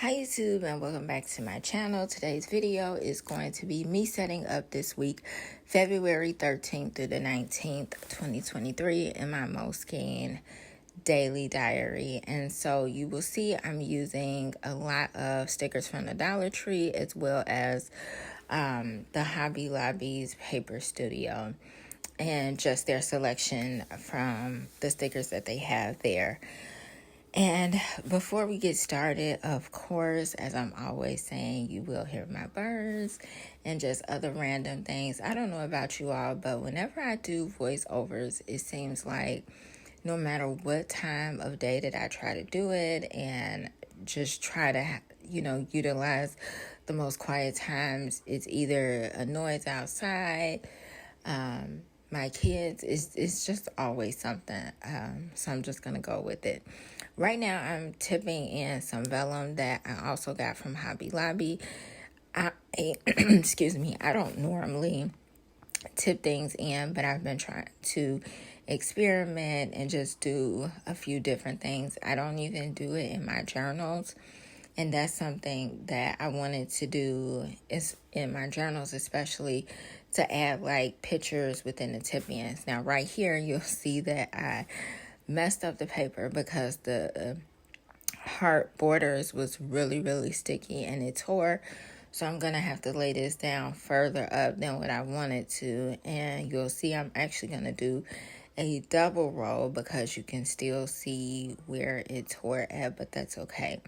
Hi YouTube, and welcome back to my channel. Today's video is going to be me setting up this week, February 13th through the 19th, 2023 in my Moleskine daily diary. And so you will see I'm using a lot of stickers from the Dollar Tree as well as the Hobby Lobby's Paper Studio and just their selection from the stickers that they have there. And before we get started, of course, as I'm always saying, you will hear my birds and just other random things. I don't know about you all, but whenever I do voiceovers, it seems like no matter what time of day that I try to do it and just try to, utilize the most quiet times, it's either a noise outside, my kids, it's just always something. So I'm just going to go with it. Right now, I'm tipping in some vellum that I also got from Hobby Lobby. Excuse me, I don't normally tip things in, but I've been trying to experiment and just do a few different things. I don't even do it in my journals. And that's something that I wanted to do is in my journals, especially to add like pictures within the tip-ins. Now, right here, you'll see that I messed up the paper because the heart borders was really, really sticky and it tore. So I'm going to have to lay this down further up than what I wanted to. And you'll see I'm actually going to do a double roll because you can still see where it tore at, but that's okay.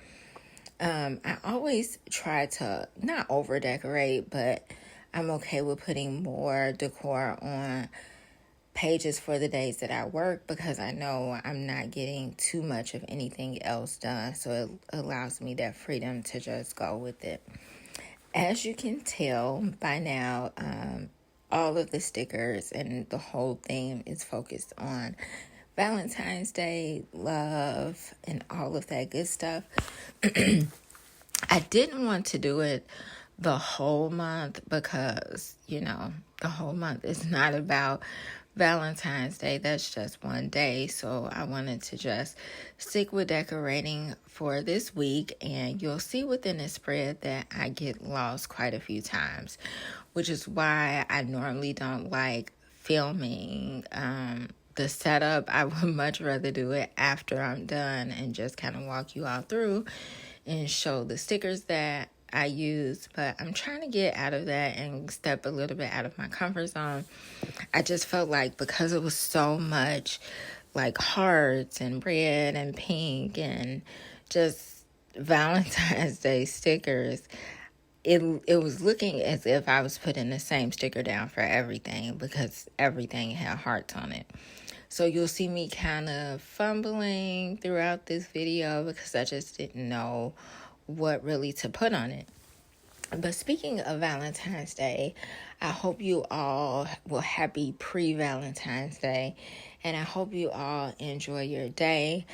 I always try to not over decorate, but I'm okay with putting more decor on pages for the days that I work because I know I'm not getting too much of anything else done. So it allows me that freedom to just go with it. As you can tell by now, all of the stickers and the whole theme is focused on Valentine's Day, love, and all of that good stuff. I didn't want to do it the whole month because, the whole month is not about Valentine's Day. That's just one day. So I wanted to just stick with decorating for this week. And you'll see within the spread that I get lost quite a few times, which is why I normally don't like filming the setup. I would much rather do it after I'm done and just kind of walk you all through and show the stickers that I use. But I'm trying to get out of that and step a little bit out of my comfort zone. I just felt like because it was so much like hearts and red and pink and just Valentine's Day stickers, it was looking as if I was putting the same sticker down for everything because everything had hearts on it. So you'll see me kind of fumbling throughout this video because I just didn't know what really to put on it. But speaking of Valentine's Day, I hope you all will happy pre-Valentine's Day. And I hope you all enjoy your day.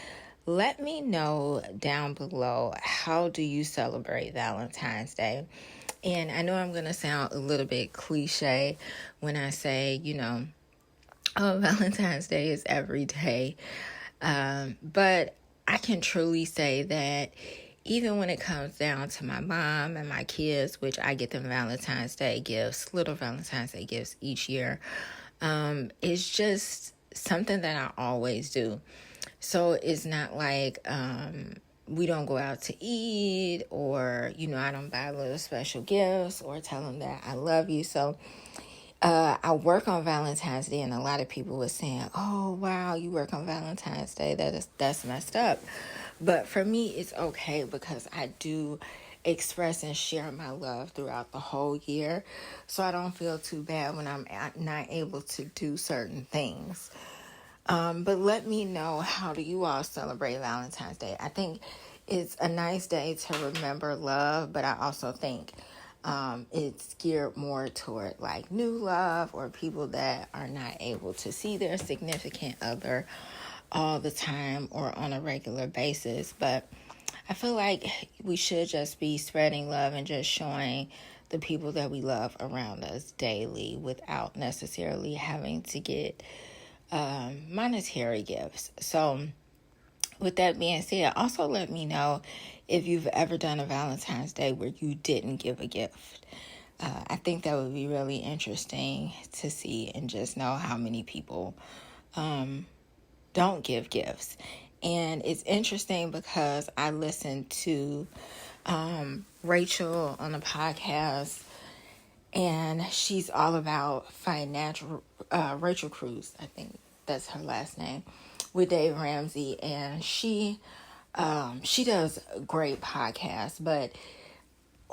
Let me know down below, how do you celebrate Valentine's Day? And I know I'm going to sound a little bit cliche when I say, Valentine's Day is every day. But I can truly say that even when it comes down to my mom and my kids, which I get them Valentine's Day gifts, little Valentine's Day gifts each year, it's just something that I always do. So it's not like we don't go out to eat or, I don't buy little special gifts or tell them that I love you. So I work on Valentine's Day, and a lot of people were saying, oh, wow, you work on Valentine's Day. That's messed up. But for me, it's okay because I do express and share my love throughout the whole year. So I don't feel too bad when I'm not able to do certain things. But let me know, how do you all celebrate Valentine's Day? I think it's a nice day to remember love, but I also think it's geared more toward like new love or people that are not able to see their significant other all the time or on a regular basis. But I feel like we should just be spreading love and just showing the people that we love around us daily without necessarily having to get monetary gifts. So with that being said, also let me know if you've ever done a Valentine's Day where you didn't give a gift. I think that would be really interesting to see and just know how many people don't give gifts. And it's interesting because I listened to Rachel on the podcast, and she's all about financial, Rachel Cruz, I think that's her last name, with Dave Ramsey. And she does a great podcast, but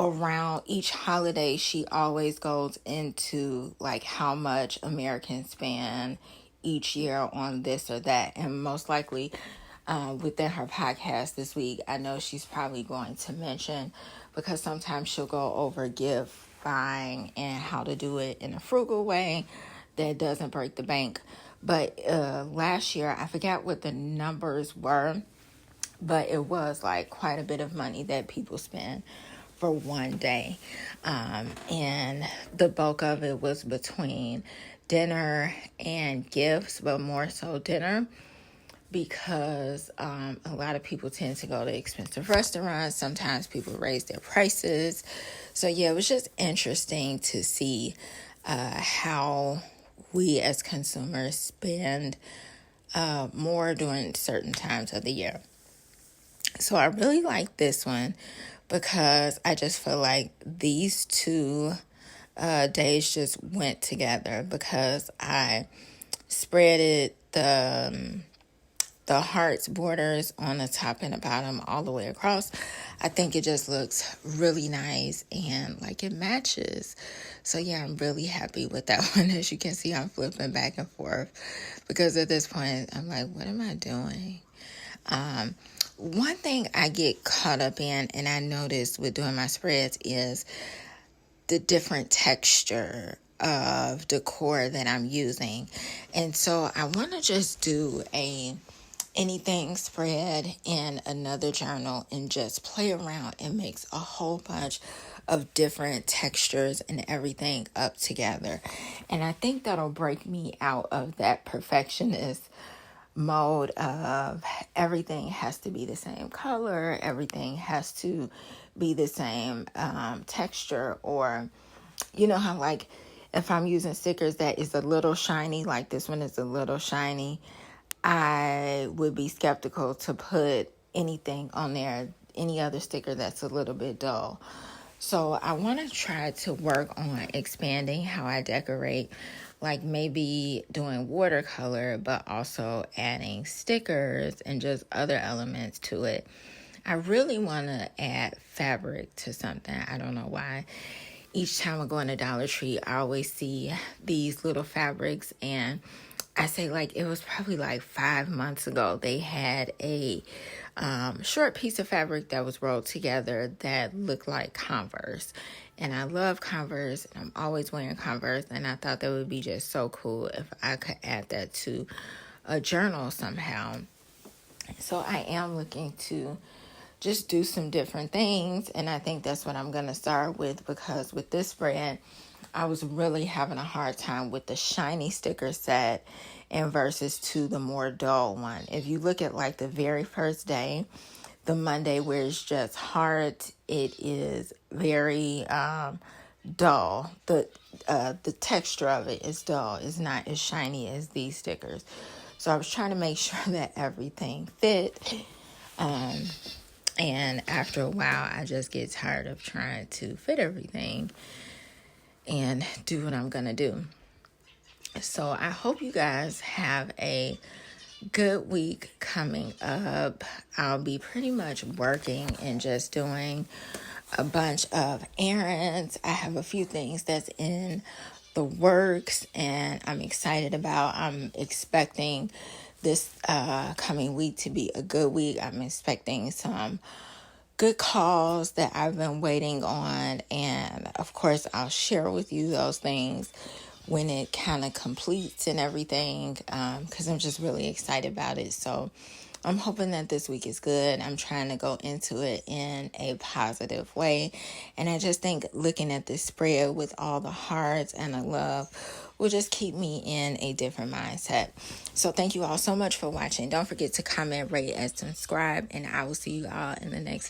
around each holiday, she always goes into like how much Americans spend each year on this or that. And most likely within her podcast this week, I know she's probably going to mention, because sometimes she'll go over gift buying and how to do it in a frugal way that doesn't break the bank. But last year, I forgot what the numbers were, but it was like quite a bit of money that people spend for one day. And the bulk of it was between dinner and gifts, but more so dinner, because a lot of people tend to go to expensive restaurants. Sometimes people raise their prices. So yeah, it was just interesting to see how we as consumers spend more during certain times of the year. So I really like this one because I just feel like these two days just went together, because I spreaded the hearts borders on the top and the bottom all the way across. I think it just looks really nice and like it matches. So yeah, I'm really happy with that one. As you can see, I'm flipping back and forth because at this point I'm like, what am I doing? One thing I get caught up in, and I noticed with doing my spreads, is the different texture of decor that I'm using. And so I want to just do a anything spread in another journal and just play around and mix a whole bunch of different textures and everything up together. And I think that'll break me out of that perfectionist mode of everything has to be the same color, everything has to be the same texture, or you know how like if I'm using stickers that is a little shiny, like this one is a little shiny, I would be skeptical to put anything on there, any other sticker that's a little bit dull. So I want to try to work on expanding how I decorate, like maybe doing watercolor, but also adding stickers and just other elements to it. I really want to add fabric to something. I don't know why. Each time I go in the Dollar Tree, I always see these little fabrics, and I say like it was probably like 5 months ago, they had a short piece of fabric that was rolled together that looked like Converse. And I love Converse, and I'm always wearing Converse, and I thought that would be just so cool if I could add that to a journal somehow. So I am looking to just do some different things, and I think that's what I'm going to start with, because with this spread, I was really having a hard time with the shiny sticker set and versus to the more dull one. If you look at like the very first day, the Monday where it's just heart, it is very dull. The texture of it is dull. It's not as shiny as these stickers. So I was trying to make sure that everything fit. And after a while, I just get tired of trying to fit everything and do what I'm going to do. So I hope you guys have a good week coming up. I'll be pretty much working and just doing a bunch of errands. I have a few things that's in the works and I'm excited about. I'm expecting this coming week to be a good week. I'm expecting some good calls that I've been waiting on, and of course I'll share with you those things when it kind of completes and everything, because I'm just really excited about it. So I'm hoping that this week is good. I'm trying to go into it in a positive way, and I just think looking at this spread with all the hearts and the love will just keep me in a different mindset. So thank you all so much for watching. Don't forget to comment, rate, and subscribe, and I will see you all in the next